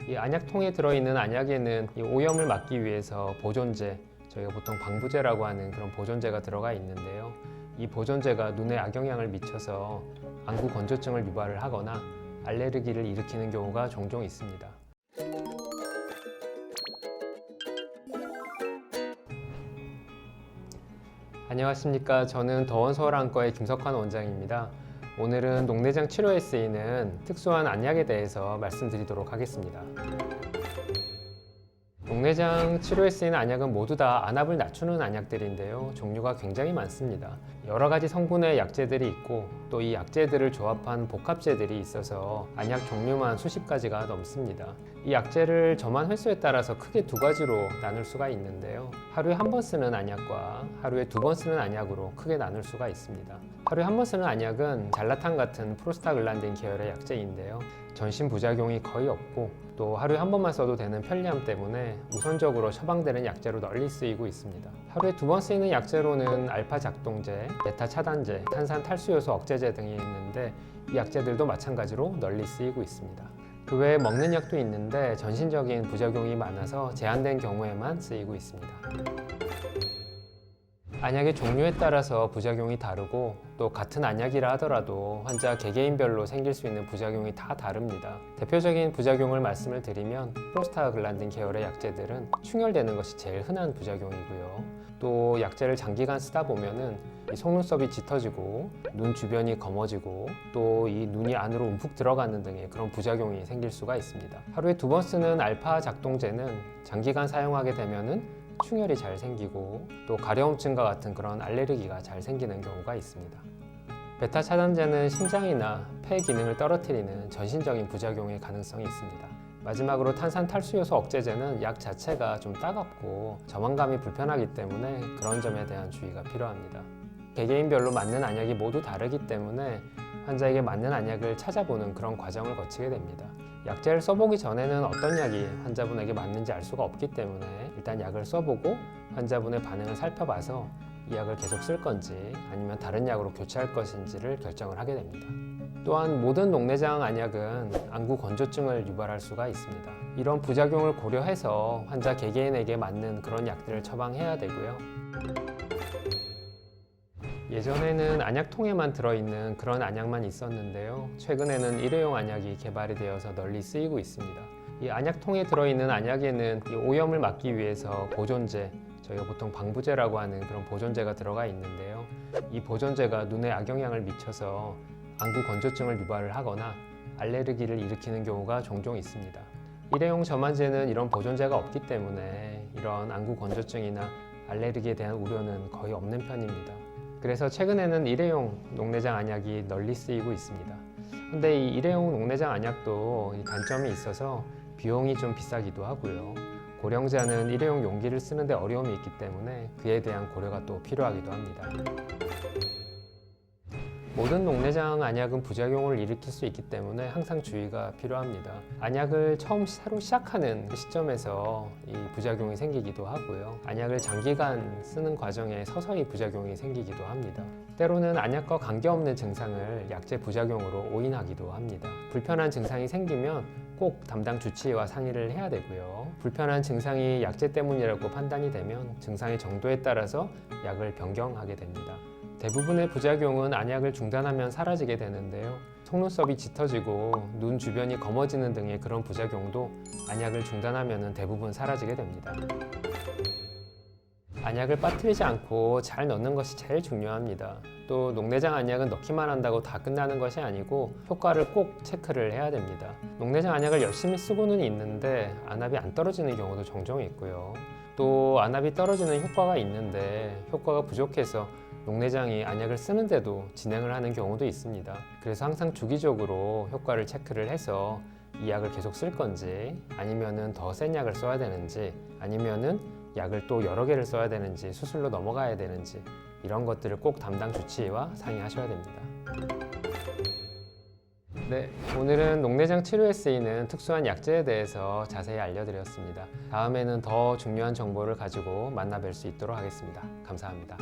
이 안약통에 들어있는 안약에는 이 오염을 막기 위해서 보존제, 저희가 보통 방부제라고 하는 그런 보존제가 들어가 있는데요. 이 보존제가 눈에 악영향을 미쳐서 안구 건조증을 유발을 하거나 알레르기를 일으키는 경우가 종종 있습니다. 안녕하십니까. 저는 더원서울안과의 김석환 원장입니다. 오늘은 녹내장 치료에 쓰이는 특수한 안약에 대해서 말씀드리도록 하겠습니다. 녹내장 치료에 쓰이는 안약은 모두 다 안압을 낮추는 안약들인데요. 종류가 굉장히 많습니다. 여러 가지 성분의 약재들이 있고 또 이 약재들을 조합한 복합제들이 있어서 안약 종류만 수십 가지가 넘습니다. 이 약재를 점한 횟수에 따라서 크게 두 가지로 나눌 수가 있는데요. 하루에 한 번 쓰는 안약과 하루에 두 번 쓰는 안약으로 크게 나눌 수가 있습니다. 하루에 한 번 쓰는 안약은 잘라탄 같은 프로스타글란딘 계열의 약재인데요. 전신 부작용이 거의 없고 또 하루에 한 번만 써도 되는 편리함 때문에 우선적으로 처방되는 약재로 널리 쓰이고 있습니다. 하루에 두 번 쓰이는 약재로는 알파 작동제, 베타 차단제, 탄산 탈수요소 억제제 등이 있는데 이 약재들도 마찬가지로 널리 쓰이고 있습니다. 그 외에 먹는 약도 있는데 전신적인 부작용이 많아서 제한된 경우에만 쓰이고 있습니다. 안약의 종류에 따라서 부작용이 다르고 또 같은 안약이라 하더라도 환자 개개인별로 생길 수 있는 부작용이 다 다릅니다. 대표적인 부작용을 말씀을 드리면 프로스타글란딘 계열의 약재들은 충혈되는 것이 제일 흔한 부작용이고요. 또 약재를 장기간 쓰다 보면은 이 속눈썹이 짙어지고 눈 주변이 검어지고 또 이 눈이 안으로 움푹 들어가는 등의 그런 부작용이 생길 수가 있습니다. 하루에 두 번 쓰는 알파 작동제는 장기간 사용하게 되면은 충혈이 잘 생기고 또 가려움증과 같은 그런 알레르기가 잘 생기는 경우가 있습니다. 베타 차단제는 심장이나 폐 기능을 떨어뜨리는 전신적인 부작용의 가능성이 있습니다. 마지막으로 탄산 탈수요소 억제제는 약 자체가 좀 따갑고 저망감이 불편하기 때문에 그런 점에 대한 주의가 필요합니다. 개개인별로 맞는 안약이 모두 다르기 때문에 환자에게 맞는 안약을 찾아보는 그런 과정을 거치게 됩니다. 약제를 써보기 전에는 어떤 약이 환자분에게 맞는지 알 수가 없기 때문에 일단 약을 써보고 환자분의 반응을 살펴봐서 이 약을 계속 쓸 건지 아니면 다른 약으로 교체할 것인지를 결정을 하게 됩니다. 또한 모든 녹내장 안약은 안구 건조증을 유발할 수가 있습니다. 이런 부작용을 고려해서 환자 개개인에게 맞는 그런 약들을 처방해야 되고요. 예전에는 안약통에만 들어있는 그런 안약만 있었는데요. 최근에는 일회용 안약이 개발이 되어서 널리 쓰이고 있습니다. 이 안약통에 들어있는 안약에는 이 오염을 막기 위해서 보존제, 저희가 보통 방부제라고 하는 그런 보존제가 들어가 있는데요. 이 보존제가 눈에 악영향을 미쳐서 안구 건조증을 유발을 하거나 알레르기를 일으키는 경우가 종종 있습니다. 일회용 점안제는 이런 보존제가 없기 때문에 이런 안구 건조증이나 알레르기에 대한 우려는 거의 없는 편입니다. 그래서 최근에는 일회용 녹내장 안약이 널리 쓰이고 있습니다. 근데 이 일회용 녹내장 안약도 단점이 있어서 비용이 좀 비싸기도 하고요. 고령자는 일회용 용기를 쓰는데 어려움이 있기 때문에 그에 대한 고려가 또 필요하기도 합니다. 모든 녹내장 안약은 부작용을 일으킬 수 있기 때문에 항상 주의가 필요합니다. 안약을 처음 새로 시작하는 시점에서 이 부작용이 생기기도 하고요. 안약을 장기간 쓰는 과정에 서서히 부작용이 생기기도 합니다. 때로는 안약과 관계없는 증상을 약제 부작용으로 오인하기도 합니다. 불편한 증상이 생기면 꼭 담당 주치의와 상의를 해야 되고요. 불편한 증상이 약제 때문이라고 판단이 되면 증상의 정도에 따라서 약을 변경하게 됩니다. 대부분의 부작용은 안약을 중단하면 사라지게 되는데요. 속눈썹이 짙어지고 눈 주변이 검어지는 등의 그런 부작용도 안약을 중단하면 대부분 사라지게 됩니다. 안약을 빠뜨리지 않고 잘 넣는 것이 제일 중요합니다. 또 녹내장 안약은 넣기만 한다고 다 끝나는 것이 아니고 효과를 꼭 체크를 해야 됩니다. 녹내장 안약을 열심히 쓰고는 있는데 안압이 안 떨어지는 경우도 종종 있고요. 또 안압이 떨어지는 효과가 있는데 효과가 부족해서 녹내장이 안약을 쓰는데도 진행을 하는 경우도 있습니다. 그래서 항상 주기적으로 효과를 체크를 해서 이 약을 계속 쓸 건지 아니면은 더 센 약을 써야 되는지 아니면은 약을 또 여러 개를 써야 되는지 수술로 넘어가야 되는지 이런 것들을 꼭 담당 주치의와 상의하셔야 됩니다. 네, 오늘은 녹내장 치료에 쓰이는 특수한 약제에 대해서 자세히 알려드렸습니다. 다음에는 더 중요한 정보를 가지고 만나 뵐 수 있도록 하겠습니다. 감사합니다.